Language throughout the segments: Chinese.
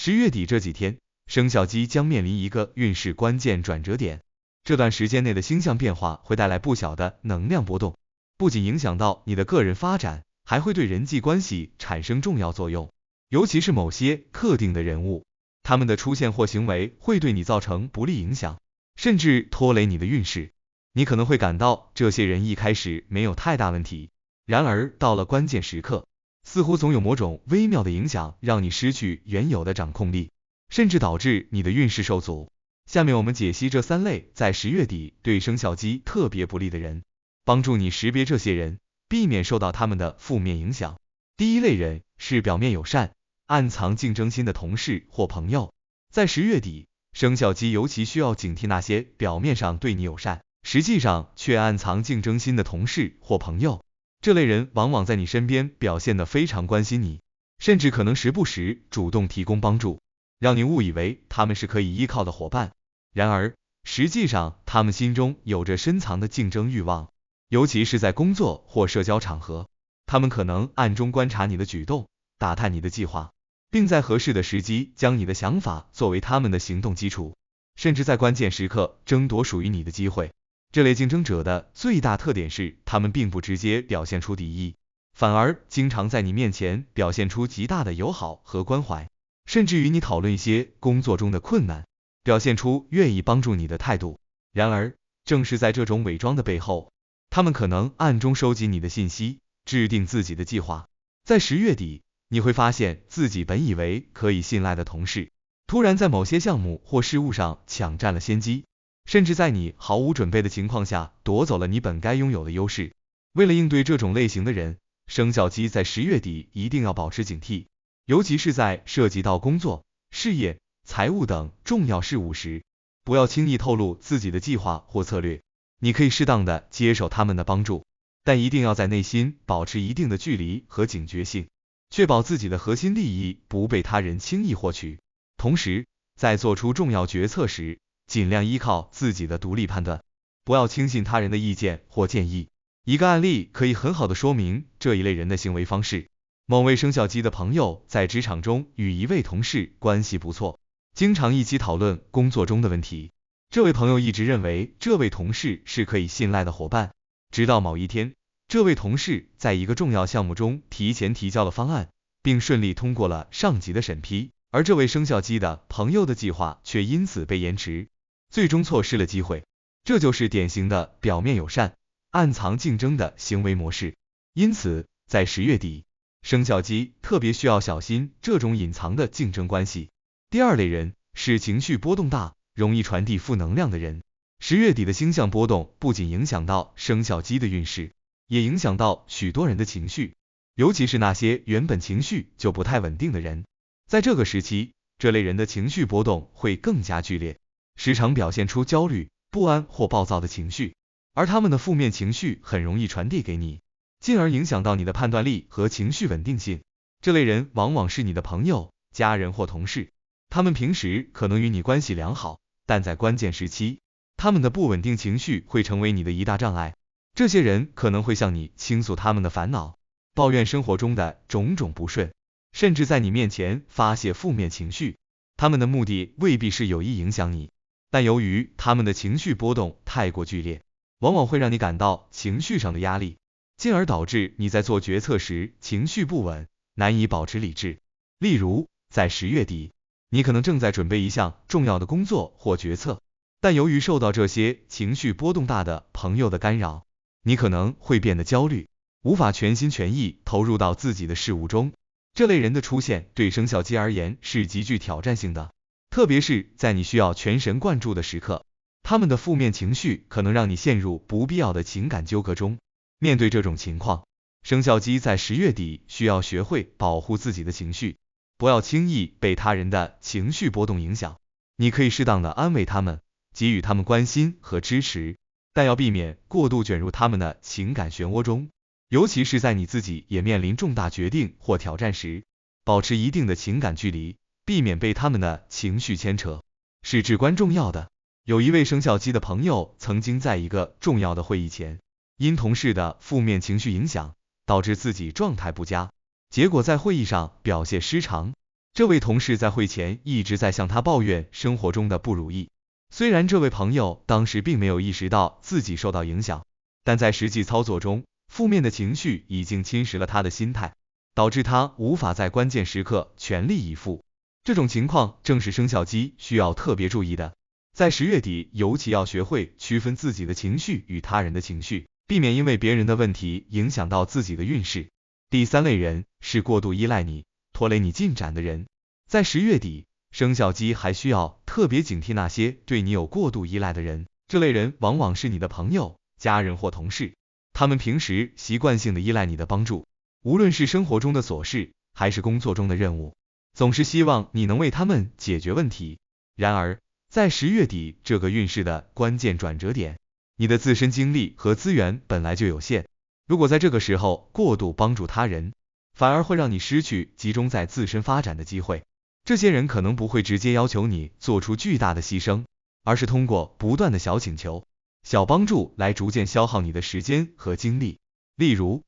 10月底这几天，生肖鸡将面临一个运势关键转折点，这段时间内的星象变化会带来不小的能量波动，不仅影响到你的个人发展，还会对人际关系产生重要作用，尤其是某些特定的人物，他们的出现或行为会对你造成不利影响，甚至拖累你的运势。你可能会感到这些人一开始没有太大问题，然而到了关键时刻，似乎总有某种微妙的影响让你失去原有的掌控力，甚至导致你的运势受阻。下面我们解析这3类在10月底对生肖鸡特别不利的人，帮助你识别这些人，避免受到他们的负面影响。第一类人是表面友善，暗藏竞争心的同事或朋友。在10月底，生肖鸡尤其需要警惕那些表面上对你友善，实际上却暗藏竞争心的同事或朋友。这类人往往在你身边表现得非常关心你，甚至可能时不时主动提供帮助，让你误以为他们是可以依靠的伙伴。然而，实际上他们心中有着深藏的竞争欲望，尤其是在工作或社交场合，他们可能暗中观察你的举动，打探你的计划，并在合适的时机将你的想法作为他们的行动基础，甚至在关键时刻争夺属于你的机会。这类竞争者的最大特点是，他们并不直接表现出敌意，反而经常在你面前表现出极大的友好和关怀，甚至与你讨论一些工作中的困难，表现出愿意帮助你的态度。然而，正是在这种伪装的背后，他们可能暗中收集你的信息，制定自己的计划。在10月底，你会发现自己本以为可以信赖的同事，突然在某些项目或事务上抢占了先机，甚至在你毫无准备的情况下夺走了你本该拥有的优势。为了应对这种类型的人，生肖鸡在10月底一定要保持警惕，尤其是在涉及到工作、事业、财务等重要事务时，不要轻易透露自己的计划或策略。你可以适当的接受他们的帮助，但一定要在内心保持一定的距离和警觉性，确保自己的核心利益不被他人轻易获取。同时，在做出重要决策时，尽量依靠自己的独立判断，不要轻信他人的意见或建议。一个案例可以很好的说明这一类人的行为方式。某位生肖鸡的朋友在职场中与一位同事关系不错，经常一起讨论工作中的问题。这位朋友一直认为这位同事是可以信赖的伙伴，直到某一天，这位同事在一个重要项目中提前提交了方案，并顺利通过了上级的审批，而这位生肖鸡的朋友的计划却因此被延迟，最终错失了机会。这就是典型的表面友善，暗藏竞争的行为模式。因此，在10月底，生肖鸡特别需要小心这种隐藏的竞争关系。第二类人是情绪波动大，容易传递负能量的人。10月底的星象波动不仅影响到生肖鸡的运势，也影响到许多人的情绪，尤其是那些原本情绪就不太稳定的人。在这个时期，这类人的情绪波动会更加剧烈，时常表现出焦虑、不安或暴躁的情绪，而他们的负面情绪很容易传递给你，进而影响到你的判断力和情绪稳定性。这类人往往是你的朋友、家人或同事，他们平时可能与你关系良好，但在关键时期，他们的不稳定情绪会成为你的一大障碍。这些人可能会向你倾诉他们的烦恼，抱怨生活中的种种不顺，甚至在你面前发泄负面情绪。他们的目的未必是有意影响你，但由于他们的情绪波动太过剧烈，往往会让你感到情绪上的压力，进而导致你在做决策时情绪不稳，难以保持理智。例如，在10月底，你可能正在准备一项重要的工作或决策，但由于受到这些情绪波动大的朋友的干扰，你可能会变得焦虑，无法全心全意投入到自己的事物中。这类人的出现对生肖鸡而言是极具挑战性的，特别是在你需要全神贯注的时刻，他们的负面情绪可能让你陷入不必要的情感纠葛中。面对这种情况，生肖鸡在10月底需要学会保护自己的情绪，不要轻易被他人的情绪波动影响。你可以适当的安慰他们，给予他们关心和支持，但要避免过度卷入他们的情感漩涡中，尤其是在你自己也面临重大决定或挑战时，保持一定的情感距离，避免被他们的情绪牵扯，是至关重要的。有一位生肖鸡的朋友曾经在一个重要的会议前，因同事的负面情绪影响，导致自己状态不佳，结果在会议上表现失常。这位同事在会前一直在向他抱怨生活中的不如意，虽然这位朋友当时并没有意识到自己受到影响，但在实际操作中，负面的情绪已经侵蚀了他的心态，导致他无法在关键时刻全力以赴。这种情况正是生肖鸡需要特别注意的。在10月底，尤其要学会区分自己的情绪与他人的情绪，避免因为别人的问题影响到自己的运势。第3类人是过度依赖你、拖累你进展的人。在10月底，生肖鸡还需要特别警惕那些对你有过度依赖的人，这类人往往是你的朋友、家人或同事，他们平时习惯性的依赖你的帮助，无论是生活中的琐事，还是工作中的任务，总是希望你能为他们解决问题。然而，在10月底这个运势的关键转折点，你的自身精力和资源本来就有限，如果在这个时候过度帮助他人，反而会让你失去集中在自身发展的机会。这些人可能不会直接要求你做出巨大的牺牲，而是通过不断的小请求、小帮助来逐渐消耗你的时间和精力。例如，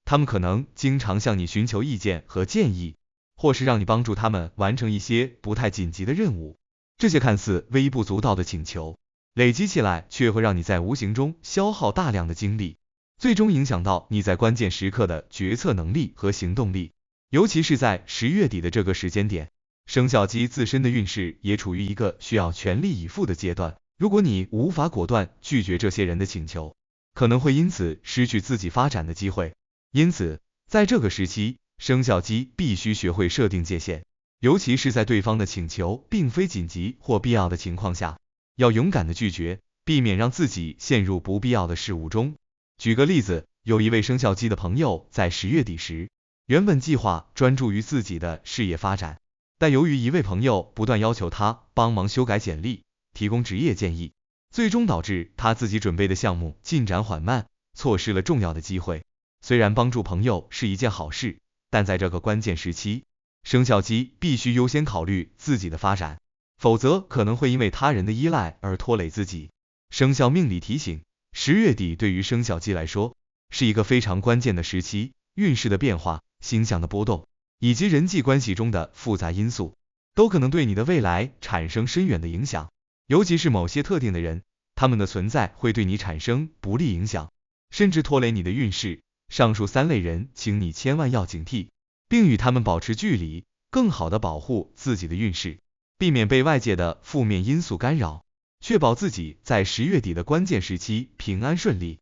他们可能经常向你寻求意见和建议，或是让你帮助他们完成一些不太紧急的任务。这些看似微不足道的请求，累积起来却会让你在无形中消耗大量的精力，最终影响到你在关键时刻的决策能力和行动力。尤其是在10月底的这个时间点，生肖鸡自身的运势也处于一个需要全力以赴的阶段。如果你无法果断拒绝这些人的请求，可能会因此失去自己发展的机会。因此，在这个时期，生肖鸡必须学会设定界限，尤其是在对方的请求并非紧急或必要的情况下，要勇敢的拒绝，避免让自己陷入不必要的事物中。举个例子，有一位生肖鸡的朋友在10月底时，原本计划专注于自己的事业发展，但由于一位朋友不断要求他帮忙修改简历、提供职业建议，最终导致他自己准备的项目进展缓慢，错失了重要的机会。虽然帮助朋友是一件好事，但在这个关键时期，生肖鸡必须优先考虑自己的发展，否则可能会因为他人的依赖而拖累自己。生肖命理提醒：10月底对于生肖鸡来说，是一个非常关键的时期，运势的变化、星象的波动，以及人际关系中的复杂因素，都可能对你的未来产生深远的影响。尤其是某些特定的人，他们的存在会对你产生不利影响，甚至拖累你的运势。上述3类人，请你千万要警惕，并与他们保持距离，更好的保护自己的运势，避免被外界的负面因素干扰，确保自己在10月底的关键时期平安顺利。